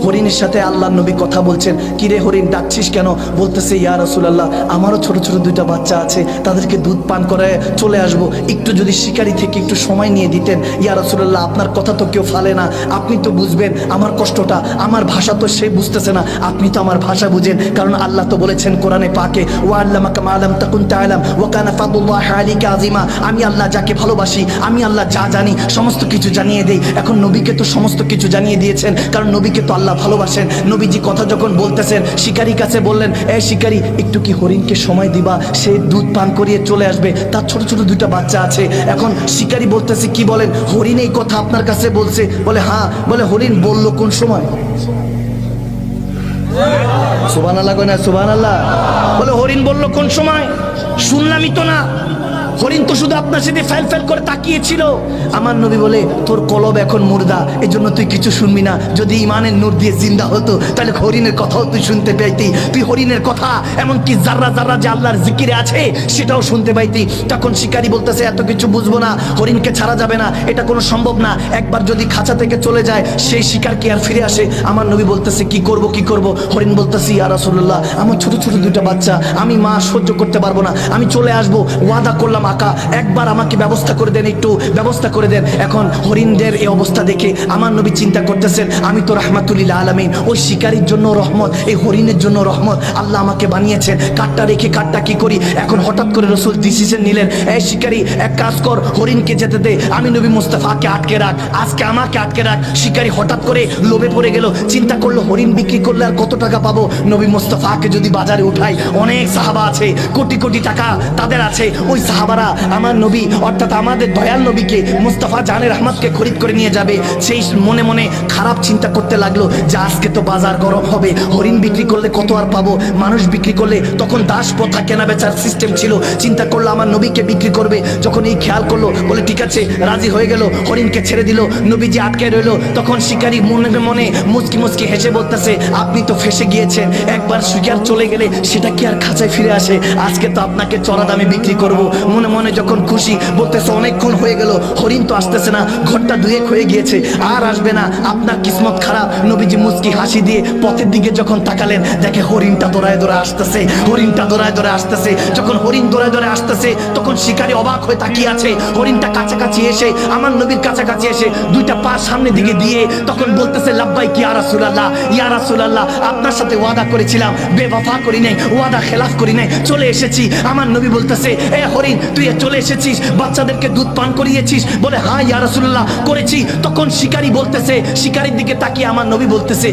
হরিণের সাথে আল্লাহ নবী কথা বলছেন, কিরে হরিণ ডাকছিস কেন? বলতেছে, ইয়া রাসূলুল্লাহ, আমারও ছোট ছোট দুইটা বাচ্চা আছে, তাদেরকে দুধ পান করায় চলে আসবো, একটু যদি শিকারি থেকে একটু সময় নিয়ে দিতেন। ইয়া রাসূলুল্লাহ, আপনার কথা তো কেউ ফালে না, আপনি তো বুঝবেন আমার কষ্টটা, আমার ভাষা তো সে বুঝতেছে না, আপনি তো আমার ভাষা বুঝেন, কারণ আল্লাহ তো বলেছেন কোরআনে পাকে, ওয়া আল্লামাকা মা লাম তাকুন তা'লাম ওয়া কানা ফাদলুল্লাহি আলাইকা আযীমা। আমি আল্লাহ যাকে ভালোবাসি, আমি আল্লাহ যা জানি সমস্ত কিছু জানিয়ে দেই। এখন নবীকে তো সমস্ত কিছু জানিয়ে দিয়েছেন, কারণ নবীকে তো আল্লাহ ভালোবাসেন। নবীজি কথা যখন বলতেছেন, শিকারীর কাছে বললেন, এ শিকারী, একটু কি হরিণকে সময় দিবা? সে দুধ পান করিয়ে চলে আসবে, তার ছোট ছোট দুইটা বাচ্চা আছে। এখন শিকারী বলতেছে, কি বলেন, হরিণ এই কথা আপনার কাছে বলছে? বলে হ্যাঁ। বলে হরিণ বলল কোন সময়? সুবহানাল্লাহ কয় না? সুবহানাল্লাহ। বলে হরিণ বলল কোন সময়? শুনলামই তো না। হরিণ তো শুধু আপনার সাথে ফেল ফেল করে তাকিয়েছিল। আমার নবী বলে, তোর কলব এখন মুর্দা, এজন্য তুই কিছু শুনবি না। যদি ইমানের নূর দিয়ে জিন্দা হতো, তাহলে হরিণের কথাও তুই শুনতে পাইতি। তুই হরিণের কথা, এমনকি জাররা জাররা যে আল্লাহর জিকিরে আছে, সেটাও শুনতে পাইতি। তখন শিকারী বলতেছে, এত কিছু বুঝবো না, হরিণকে ছাড়া যাবে না, এটা কোনো সম্ভব না। একবার যদি খাঁচা থেকে চলে যায়, সেই শিকার কি আর ফিরে আসে? আমার নবী বলতেছে, কি করব কি করব? হরিণ বলতেছে, ইয়া রাসূলুল্লাহ, আমার ছোট ছোট দুইটা বাচ্চা, আমি মা সহ্য করতে পারবো না, আমি চলে আসবো, ওয়াদা করলাম আকা, একবার আমাকে ব্যবস্থা করে দেন, একটু ব্যবস্থা করে দেন। এখন হরিণদের এই অবস্থা দেখে আমার নবী চিন্তা করতেছেন, আমি তো রাহমাতুল লিল আলামিন, ওই শিকারীর জন্য রহমত, এই হরিণের জন্য রহমত, আল্লাহ আমাকে বানিয়েছেন, কাঠটা রেখে কাঠটা কি করি? এখন হঠাৎ করে রাসূল ডিসিশন নিলেন, এই শিকারী, এক কাজ কর, হরিণকে যেতে দে, আমি নবী মুস্তাফাকে আটকে রাখ, আজকে আমাকে আটকে রাখ। শিকারী হঠাৎ করে লোভে পড়ে গেল, চিন্তা করলো হরিণ বিক্রি করলে আর কত টাকা পাবো? নবী মুস্তাফাকে যদি বাজারে উঠাই, অনেক সাহাবা আছে, কোটি কোটি টাকা তাদের আছে, ওই সাহাবারা আমার নবী অর্থাৎ আমাদের দয়াল নবীকে, মুস্তাফা জানের আহমদকে খরিদ করে নিয়ে যাবে। সেই মনে মনে খারাপ চিন্তা করতে লাগলো যে আজকে তো বাজার গরম হবে, হরিণ বিক্রি করলে কত আর পাবো? মানুষ বিক্রি করলে তখন দাস প্রথা কেনা বেচার সিস্টেম ছিল, চিন্তা করলো আমার নবীকে বিক্রি করবে। যখন এই খেয়াল করলো, বলে ঠিক আছে, রাজি হয়ে গেল, হরিণকে ছেড়ে দিল। নবীজি আটকে রইল। তখন শিকারী মনে মনে মুচকি মুচকি হেসে বলতেছে, আপনি তো ফেসে গিয়েছেন, একবার শিকার চলে গেলে সেটা কি আর খাঁচায় ফিরে আসে? আজকে তো আপনাকে চড়া দামে বিক্রি করব। মনে মনে যখন খুশি, বলতেছে অনেকক্ষণ হয়ে গেল, হরিণ তো আসতেছে না, ঘরটা দুয়েক হয়ে গিয়েছে, আর আসবে না, আপনার কিসমত খারাপ। নবীজি মুচকি হাসি দিয়ে পথের দিকে যখন তাকালেন, দেখে হরিণটা দৌড়ায় দৌড়ায় আসতেছে, হরিণটা দৌড়ায় দৌড়ায় আসতেছে। যখন হরিণ দৌড়ায় দৌড়ায় আসতেছে, তখন শিকারী অবাক হয়ে তাকিয়ে আছে। হরিণটা কাছাকাছি এসে, আমার নবীর কাছাকাছি এসে দুইটা পা সামনের দিকে দিয়ে তখন বলতেছে, লাব্বাইক ইয়া রাসূলুল্লাহ, ইয়া রাসূলুল্লাহ, আপনার সাথে ওয়াদা করেছিলাম, বেওয়াফা করি নাই, ওয়াদা খেলাফ করি নাই, চলে এসেছি। আমার নবী বলতেছে, এ হরিণ, তুই চলে এসেছিস, বাচ্চাদেরকে দুধ পান করিয়েছিস? বলে হ্যাঁ ইয়া রাসূলুল্লাহ, করেছি। তখন শিকারী বলতেছে, শিকারীর দিকে তাকিয়ে আমার নবী বলতেছে,